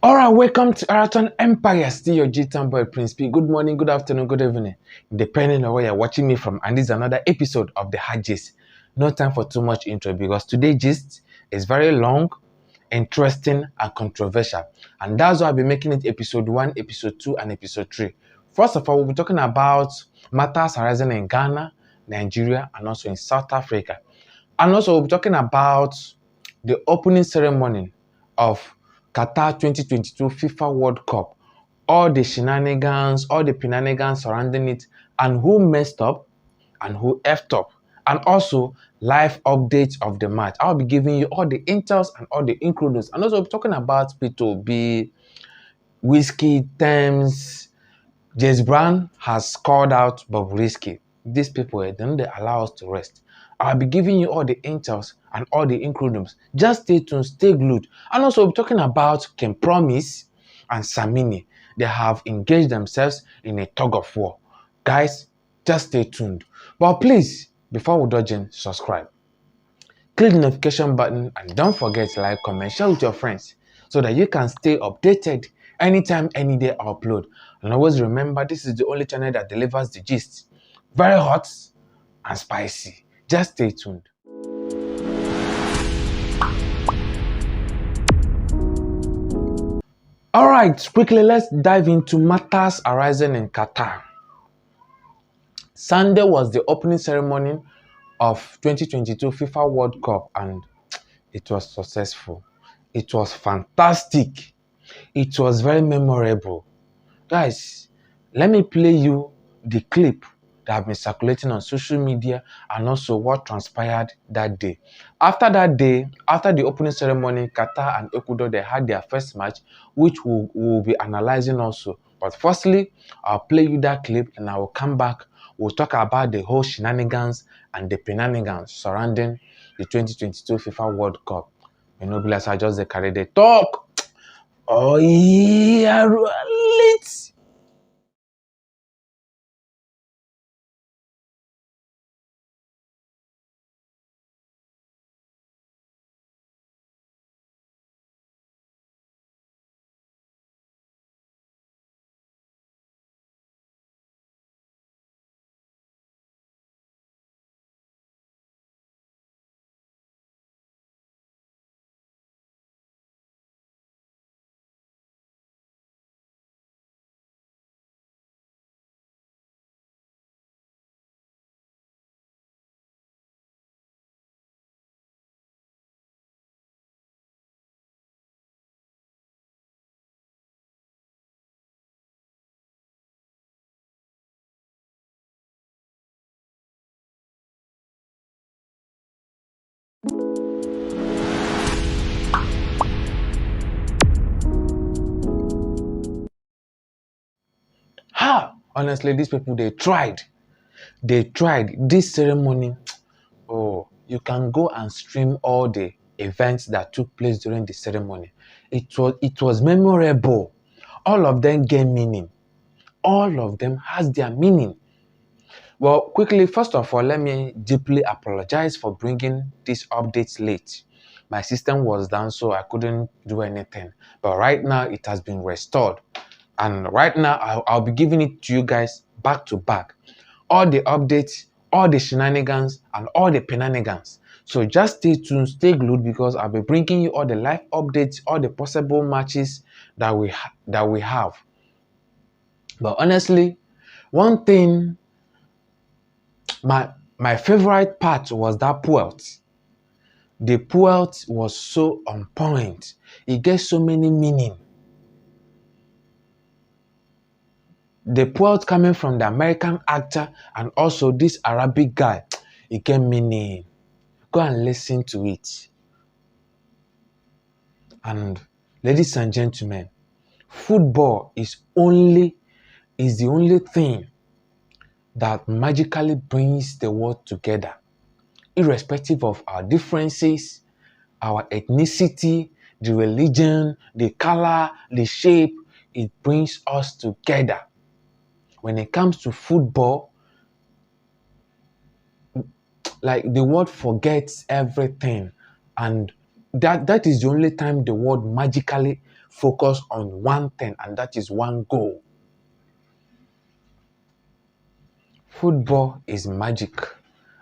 Alright, welcome to Eraton Empire. Still your G-Town boy Prince P. Good morning, good afternoon, good evening, depending on where you're watching me from. And this is another episode of the Hard Gist. No time for too much intro because today's gist is very long, interesting, and controversial. And that's why I'll be making it episode 1, episode 2, and episode 3. First of all, we'll be talking about matters arising in Ghana, Nigeria, and also in South Africa. And also, we'll be talking about the opening ceremony of Qatar 2022 FIFA World Cup, all the shenanigans, all the penanigans surrounding it, and who messed up and who effed up, and also live updates of the match. I'll be giving you all the intels and all the includes, and also we'll be talking about P2B, Whiskey, Thames. James Brown has called out Bobrisky. These people, they don't allow us to rest. I'll be giving you all the intels and all the inclusions. Just stay tuned, stay glued. And also, we're talking about Ken Promise and Samini. They have engaged themselves in a tug of war. Guys, just stay tuned. But please, before we dodge in, subscribe. Click the notification button and don't forget to like, comment, share with your friends so that you can stay updated anytime, any day I upload. And always remember, this is the only channel that delivers the gist. Very hot and spicy. Just stay tuned. Alright, quickly let's dive into matters arising in Qatar. Sunday was the opening ceremony of 2022 FIFA World Cup and it was successful. It was fantastic. It was very memorable. Guys, let me play you the clip that have been circulating on social media and also what transpired that day. After that day, after the opening ceremony, Qatar and Ecuador, they had their first match, which we'll be analyzing also. But firstly, I'll play you that clip and I will come back. We'll talk about the whole shenanigans and the penanigans surrounding the 2022 FIFA World Cup. You know, bless I just carry the talk. Oh yeah, let's. Honestly, these people they tried. They tried this ceremony. Oh, you can go and stream all the events that took place during the ceremony. It was memorable. All of them get meaning. All of them has their meaning. Well, quickly, first of all, let me deeply apologize for bringing these updates late. My system was down, so I couldn't do anything. But right now, it has been restored. And right now, I'll be giving it to you guys back to back. All the updates, all the shenanigans, and all the penanigans. So just stay tuned, stay glued because I'll be bringing you all the live updates, all the possible matches that we have. But honestly, one thing, my favorite part was that puelt. The puelt was so on point. It gets so many meaning. The quote coming from the American actor and also this Arabic guy, it get meaning. Go and listen to it. And ladies and gentlemen, football is the only thing that magically brings the world together, irrespective of our differences, our ethnicity, the religion, the color, the shape. It brings us together. When it comes to football, like the world forgets everything and that is the only time the world magically focus on one thing, and that is one goal. Football is magic,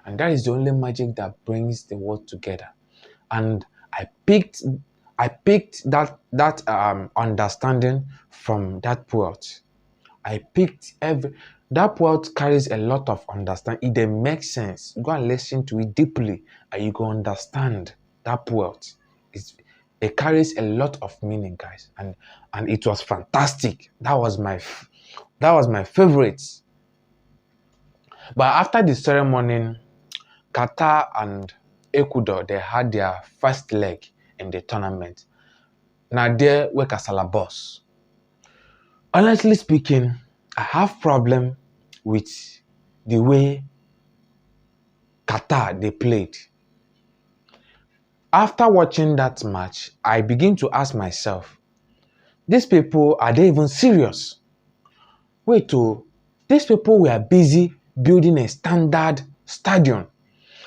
and that is the only magic that brings the world together. And I picked that understanding from that poet. I picked every that poet carries a lot of understanding. It dey make sense. Go and listen to it deeply, and you go understand that poet. It carries a lot of meaning, guys, and it was fantastic. That was my favorite. But after the ceremony, Qatar and Ecuador, they had their first leg in the tournament. Now there were Kasala boss. Honestly speaking, I have problem with the way Qatar they played. After watching that match, I begin to ask myself, these people, are they even serious? Wait, these people were busy building a standard stadium,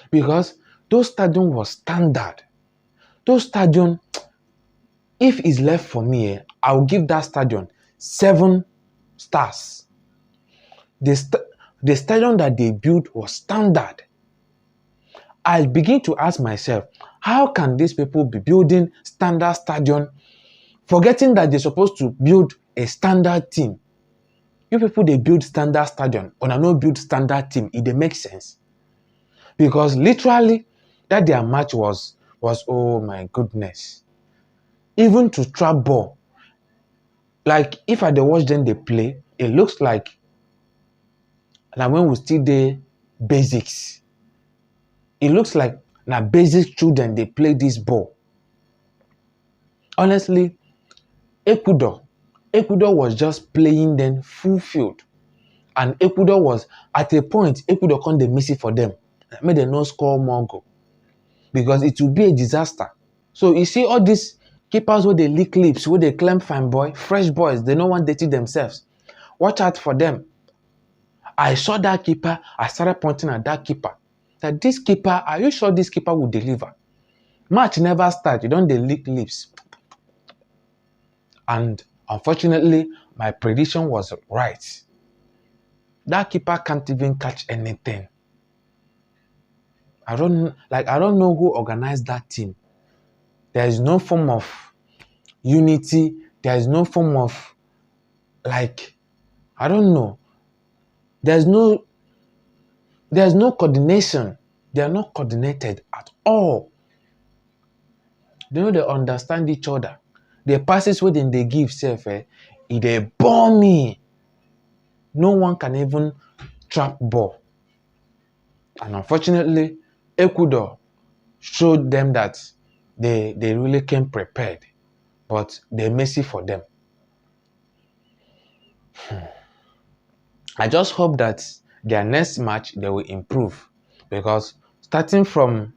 because those stadium was standard. Those stadium, if it's left for me, I will give that stadium 7 stars. The stadium that they built was standard. I begin to ask myself, how can these people be building standard stadium, forgetting that they're supposed to build a standard team? You people, they build standard stadium, or no build standard team, it dey make sense. Because literally, that their match was oh my goodness. Even to trap ball, like if I dey watch them they play, it looks like when we still dey basics. It looks like basic children they play this ball. Honestly, Ecuador was just playing them full field, and Ecuador was at a point. Ecuador can't dey miss it for them, make them not score more goal, because it will be a disaster. So you see all these keepers where they lick lips, where they claim fine boy, fresh boys, they no want dirty themselves. Watch out for them. I saw that keeper, I started pointing at that keeper. That this keeper, are you sure this keeper will deliver? Match never start, you don't dey lick lips. And unfortunately, my prediction was right. That keeper can't even catch anything. I don't know who organized that team. There is no form of unity. There is no form of, I don't know. There's no coordination. They are not coordinated at all. They know they understand each other. The passes within they give self, it they bore me. No one can even trap ball. And unfortunately, Ecuador showed them that they really came prepared, but they're messy for them. I just hope that their next match they will improve, because starting from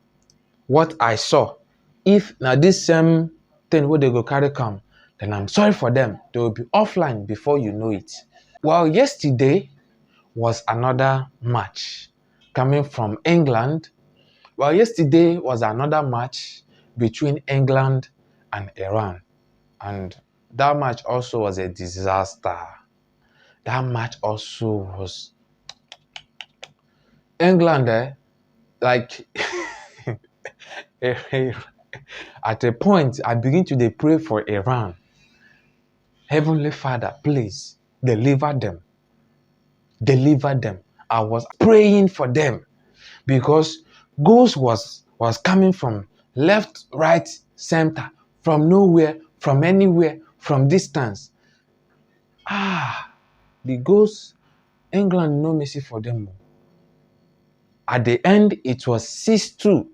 what I saw, if now this same thing where they go carry come, then I'm sorry for them. They will be offline before you know it. Well, yesterday was another match coming from England. Well, yesterday was another match between England and Iran. And that match also was a disaster. That match also was England, at a point, I begin to pray for Iran. Heavenly Father, please deliver them. Deliver them. I was praying for them, because goals was coming from left, right, center, from nowhere, from anywhere, from distance. The goals, England no mercy for them. At the end, it was 6-2.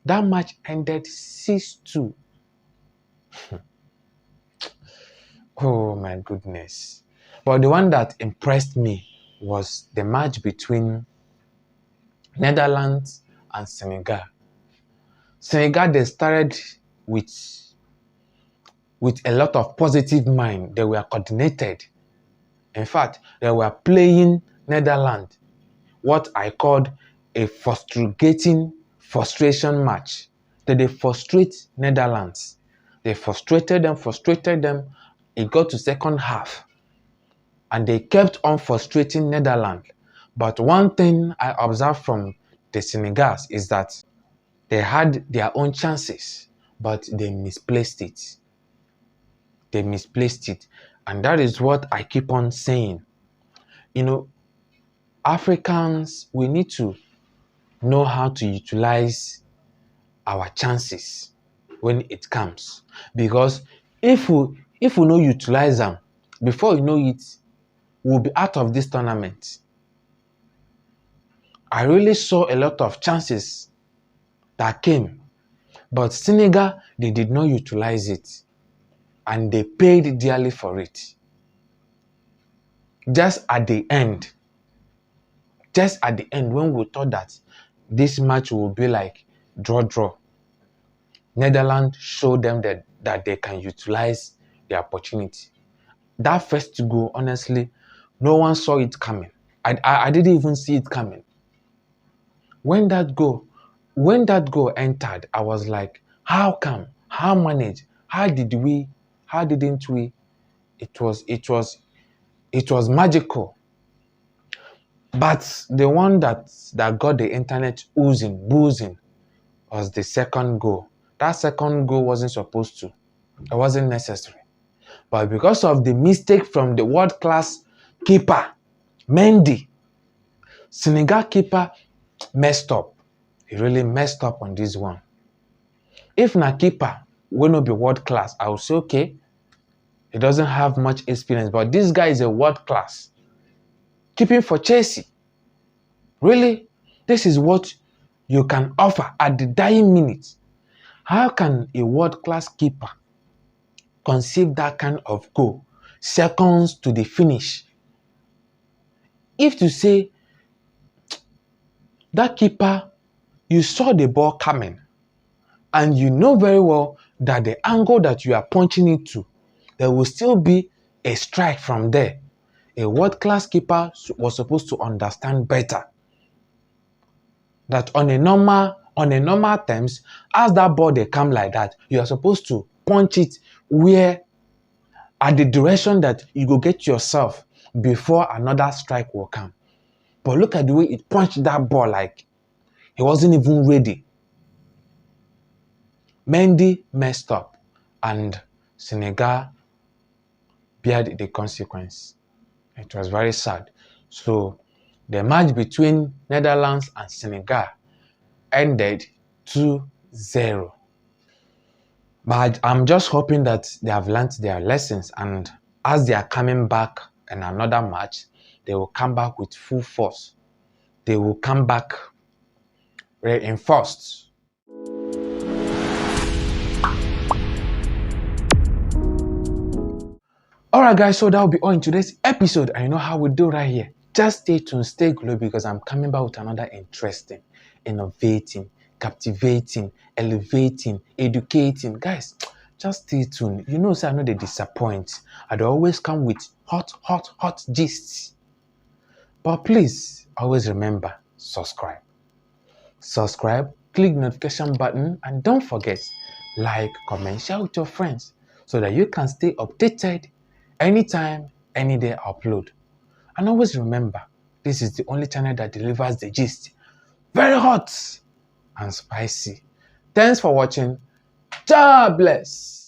That match ended 6-2. Oh my goodness. But the one that impressed me was the match between Netherlands and Senegal. Senegal, they started with a lot of positive mind. They were coordinated. In fact, they were playing Netherlands, what I called a frustration match. that they frustrate Netherlands. They frustrated them. It got to second half. And they kept on frustrating Netherlands. But one thing I observed from the Senegals is that they had their own chances, but they misplaced it. They misplaced it. And that is what I keep on saying. You know, Africans, we need to know how to utilize our chances when it comes. Because if we no utilize them, before you know it, we'll be out of this tournament. I really saw a lot of chances that came, but Senegal, they did not utilize it, and they paid dearly for it. Just at the end, when we thought that this match would be like draw, Netherlands showed them that they can utilize the opportunity. That first goal, honestly, no one saw it coming. I didn't even see it coming. When that goal entered, I was like, how come? How manage? How didn't we? It was magical. But the one that got the internet boozing was the second goal. That second goal wasn't supposed to. It wasn't necessary. But because of the mistake from the world-class keeper, Mendy, Senegal keeper messed up. He really messed up on this one. If na keeper will not be world-class, I would say, okay, he doesn't have much experience, but this guy is a world-class. Keeping for Chelsea. Really? This is what you can offer at the dying minute. How can a world-class keeper conceive that kind of goal seconds to the finish? If to say that keeper, you saw the ball coming and you know very well that the angle that you are punching it to, there will still be a strike from there. A world-class keeper was supposed to understand better that on a normal terms, as that ball they come like that, you are supposed to punch it where at the direction that you go get yourself before another strike will come. But look at the way it punched that ball like he wasn't even ready. Mendy messed up and Senegal beared the consequence. It was very sad. So the match between Netherlands and Senegal ended 2-0. But I'm just hoping that they have learned their lessons, and as they are coming back in another match, they will come back with full force. They will come back reinforced. Alright guys, so that will be all in today's episode. And you know how we do right here. Just stay tuned, stay glued, because I'm coming back with another interesting, innovating, captivating, elevating, educating. Guys, just stay tuned. You know, so I know they disappoint. I'd always come with hot gists. But please, always remember, subscribe. Subscribe, click the notification button, and don't forget, like, comment, share with your friends so that you can stay updated anytime, any day I upload. And always remember, this is the only channel that delivers the gist. Very hot and spicy. Thanks for watching. God bless.